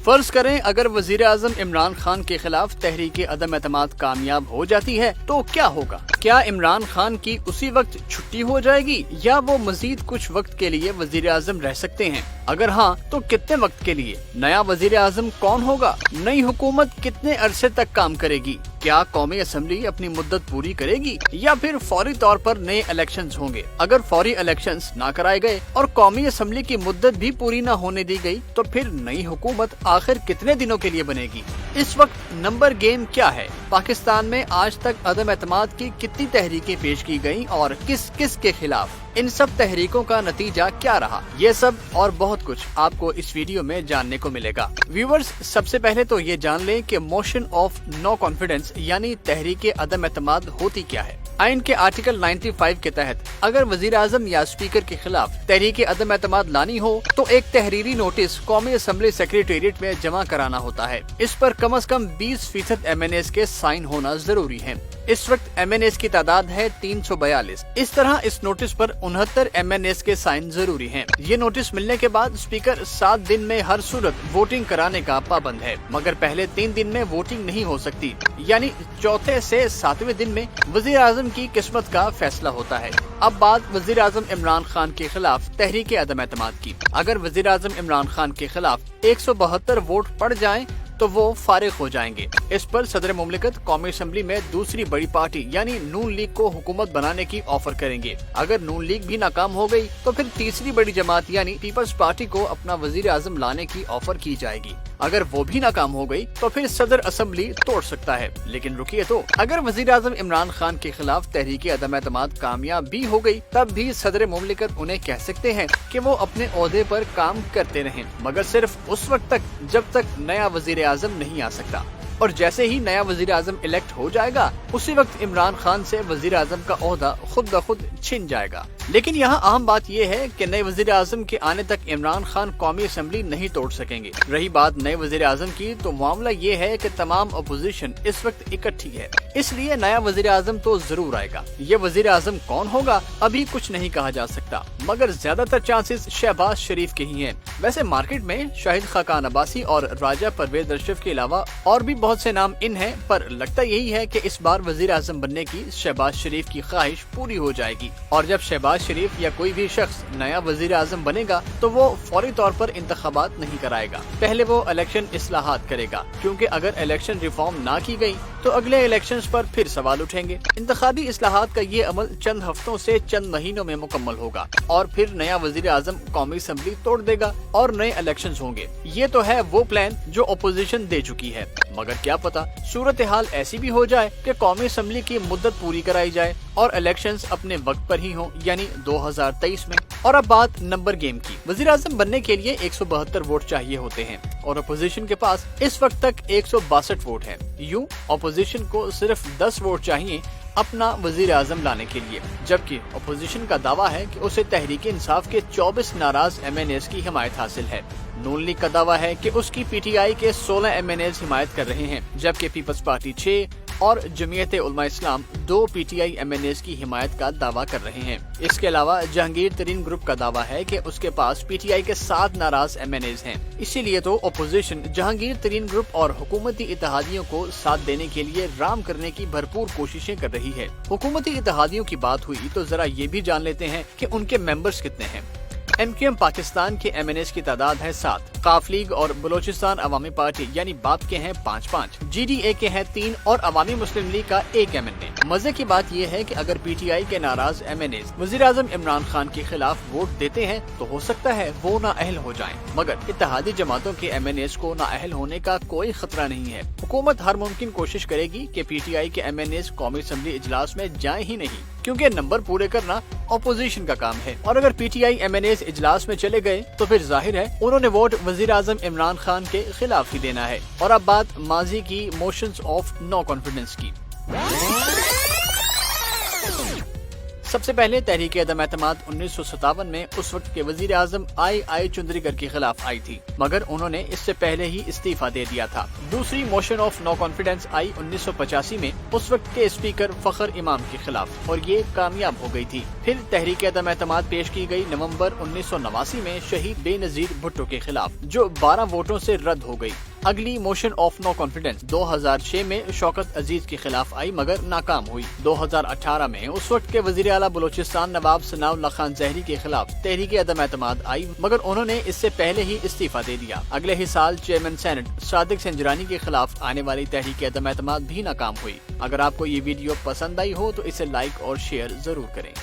فرض کریں اگر وزیر اعظم عمران خان کے خلاف تحریک عدم اعتماد کامیاب ہو جاتی ہے تو کیا ہوگا؟ کیا عمران خان کی اسی وقت چھٹی ہو جائے گی یا وہ مزید کچھ وقت کے لیے وزیر اعظم رہ سکتے ہیں؟ اگر ہاں تو کتنے وقت کے لیے؟ نیا وزیر اعظم کون ہوگا؟ نئی حکومت کتنے عرصے تک کام کرے گی؟ کیا قومی اسمبلی اپنی مدت پوری کرے گی یا پھر فوری طور پر نئے الیکشنز ہوں گے؟ اگر فوری الیکشنز نہ کرائے گئے اور قومی اسمبلی کی مدت بھی پوری نہ ہونے دی گئی تو پھر نئی حکومت آخر کتنے دنوں کے لیے بنے گی؟ اس وقت نمبر گیم کیا ہے؟ پاکستان میں آج تک عدم اعتماد کی کتنی تحریکیں پیش کی گئیں اور کس کس کے خلاف؟ ان سب تحریکوں کا نتیجہ کیا رہا؟ یہ سب اور بہت کچھ آپ کو اس ویڈیو میں جاننے کو ملے گا۔ ویورز، سب سے پہلے تو یہ جان لیں کہ موشن آف نو کانفیڈنس یعنی تحریک عدم اعتماد ہوتی کیا ہے۔ آئین کے آرٹیکل 95 کے تحت اگر وزیر اعظم یا اسپیکر کے خلاف تحریک عدم اعتماد لانی ہو تو ایک تحریری نوٹس قومی اسمبلی سیکریٹریٹ میں جمع کرانا ہوتا ہے۔ اس پر کم از کم 20% MNAs کے سائن ہونا ضروری ہے۔ اس وقت MNAs کی تعداد ہے 342۔ اس طرح اس نوٹس پر 69 MNAs کے سائن ضروری ہیں۔ یہ نوٹس ملنے کے بعد اسپیکر 7 دن میں ہر صورت ووٹنگ کرانے کا پابند ہے، مگر پہلے 3 دن میں ووٹنگ نہیں ہو سکتی، یعنی چوتھے سے 7ویں دن میں وزیر اعظم کی قسمت کا فیصلہ ہوتا ہے۔ اب بات وزیر اعظم عمران خان کے خلاف تحریک عدم اعتماد کی۔ اگر وزیر اعظم عمران خان کے خلاف 172 ووٹ پڑ جائیں تو وہ فارغ ہو جائیں گے۔ اس پر صدر مملکت قومی اسمبلی میں دوسری بڑی پارٹی یعنی نون لیگ کو حکومت بنانے کی آفر کریں گے۔ اگر نون لیگ بھی ناکام ہو گئی تو پھر تیسری بڑی جماعت یعنی پیپلز پارٹی کو اپنا وزیر اعظم لانے کی آفر کی جائے گی۔ اگر وہ بھی ناکام ہو گئی تو پھر صدر اسمبلی توڑ سکتا ہے۔ لیکن رکیے تو، اگر وزیر اعظم عمران خان کے خلاف تحریک عدم اعتماد کامیاب بھی ہو گئی تب بھی صدر مملکت انہیں کہہ سکتے ہیں کہ وہ اپنے عہدے پر کام کرتے رہیں، مگر صرف اس وقت تک جب تک نیا وزیر اعظم نہیں آ سکتا، اور جیسے ہی نیا وزیر اعظم الیکٹ ہو جائے گا اسی وقت عمران خان سے وزیر اعظم کا عہدہ خود بخود چھن جائے گا۔ لیکن یہاں اہم بات یہ ہے کہ نئے وزیر اعظم کے آنے تک عمران خان قومی اسمبلی نہیں توڑ سکیں گے۔ رہی بات نئے وزیر اعظم کی تو معاملہ یہ ہے کہ تمام اپوزیشن اس وقت اکٹھی ہے، اس لیے نیا وزیر اعظم تو ضرور آئے گا۔ یہ وزیر اعظم کون ہوگا ابھی کچھ نہیں کہا جا سکتا، مگر زیادہ تر چانسز شہباز شریف کے ہی ہیں۔ ویسے مارکیٹ میں شاہد خاقان عباسی اور راجہ پرویز اشرف کے علاوہ اور بھی بہت سے نام ان ہیں، پر لگتا یہی ہے کہ اس بار وزیر اعظم بننے کی شہباز شریف کی خواہش پوری ہو جائے گی، اور جب شہباز شریف یا کوئی بھی شخص نیا وزیر اعظم بنے گا تو وہ فوری طور پر انتخابات نہیں کرائے گا، پہلے وہ الیکشن اصلاحات کرے گا، کیونکہ اگر الیکشن ریفارم نہ کی گئی تو اگلے الیکشنز پر پھر سوال اٹھیں گے۔ انتخابی اصلاحات کا یہ عمل چند ہفتوں سے چند مہینوں میں مکمل ہوگا اور پھر نیا وزیر اعظم قومی اسمبلی توڑ دے گا اور نئے الیکشنز ہوں گے۔ یہ تو ہے وہ پلان جو اپوزیشن دے چکی ہے، مگر کیا پتا صورتحال ایسی بھی ہو جائے کہ قومی اسمبلی کی مدت پوری کرائی جائے اور الیکشنز اپنے وقت پر ہی ہوں، یعنی 2023 میں۔ اور اب بات نمبر گیم کی۔ وزیر اعظم بننے کے لیے 172 ووٹ چاہیے ہوتے ہیں اور اپوزیشن کے پاس اس وقت تک 162 ووٹ ہیں۔ یوں اپوزیشن کو صرف 10 ووٹ چاہیے اپنا وزیر اعظم لانے کے لیے، جبکہ اپوزیشن کا دعویٰ ہے کہ اسے تحریک انصاف کے 24 ناراض MNAs کی حمایت حاصل ہے۔ نون لیگ کا دعویٰ ہے کہ اس کی PTI کے 16 MNAs حمایت کر رہے ہیں، جبکہ پیپلز پارٹی 6 اور جمعیت علماء اسلام 2 PTI MNAs کی حمایت کا دعویٰ کر رہے ہیں۔ اس کے علاوہ جہانگیر ترین گروپ کا دعویٰ ہے کہ اس کے پاس PTI کے 7 ناراض MNAs ہیں۔ اسی لیے تو اپوزیشن جہانگیر ترین گروپ اور حکومتی اتحادیوں کو ساتھ دینے کے لیے رام کرنے کی بھرپور کوششیں کر رہی ہے۔ حکومتی اتحادیوں کی بات ہوئی تو ذرا یہ بھی جان لیتے ہیں کہ ان کے ممبرز کتنے ہیں۔ MQM پاکستان کے MNAs کی تعداد ہے 7، قاف لیگ اور بلوچستان عوامی پارٹی یعنی باپ کے ہیں 5 GDA کے ہیں 3 اور عوامی مسلم لیگ کا 1 MNA۔ مزے کی بات یہ ہے کہ اگر PTI کے ناراض MNAs وزیر اعظم عمران خان کے خلاف ووٹ دیتے ہیں تو ہو سکتا ہے وہ نااہل ہو جائیں، مگر اتحادی جماعتوں کے MNAs کو نااہل ہونے کا کوئی خطرہ نہیں ہے۔ حکومت ہر ممکن کوشش کرے گی کہ PTI کے MNAs قومی اسمبلی اجلاس میں جائیں ہی نہیں، کیونکہ نمبر پورے کرنا اپوزیشن کا کام ہے، اور اگر PTI MNAs اجلاس میں چلے گئے تو پھر ظاہر ہے انہوں نے ووٹ وزیر اعظم عمران خان کے خلاف ہی دینا ہے۔ اور اب بات ماضی کی موشنز آف نو کانفیڈنس کی۔ سب سے پہلے تحریک عدم اعتماد 1957 میں اس وقت کے وزیر اعظم آئی چندریگر کے خلاف آئی تھی، مگر انہوں نے اس سے پہلے ہی استعفیٰ دے دیا تھا۔ دوسری موشن آف نو کانفیڈنس آئی 1985 میں اس وقت کے اسپیکر فخر امام کے خلاف، اور یہ کامیاب ہو گئی تھی۔ پھر تحریک عدم اعتماد پیش کی گئی نومبر 1989 میں شہید بے نظیر بھٹو کے خلاف، جو 12 ووٹوں سے رد ہو گئی۔ اگلی موشن آف نو کانفیڈنس 2006 میں شوکت عزیز کے خلاف آئی مگر ناکام ہوئی۔ 2018 میں اس وقت کے وزیر اعلیٰ بلوچستان نواب ثناء اللہ خان زہری کے خلاف تحریک عدم اعتماد آئی، مگر انہوں نے اس سے پہلے ہی استعفیٰ دے دیا۔ اگلے ہی سال چیئرمین سینٹ صادق سنجرانی کے خلاف آنے والی تحریک عدم اعتماد بھی ناکام ہوئی۔ اگر آپ کو یہ ویڈیو پسند آئی ہو تو اسے لائک اور شیئر ضرور کریں۔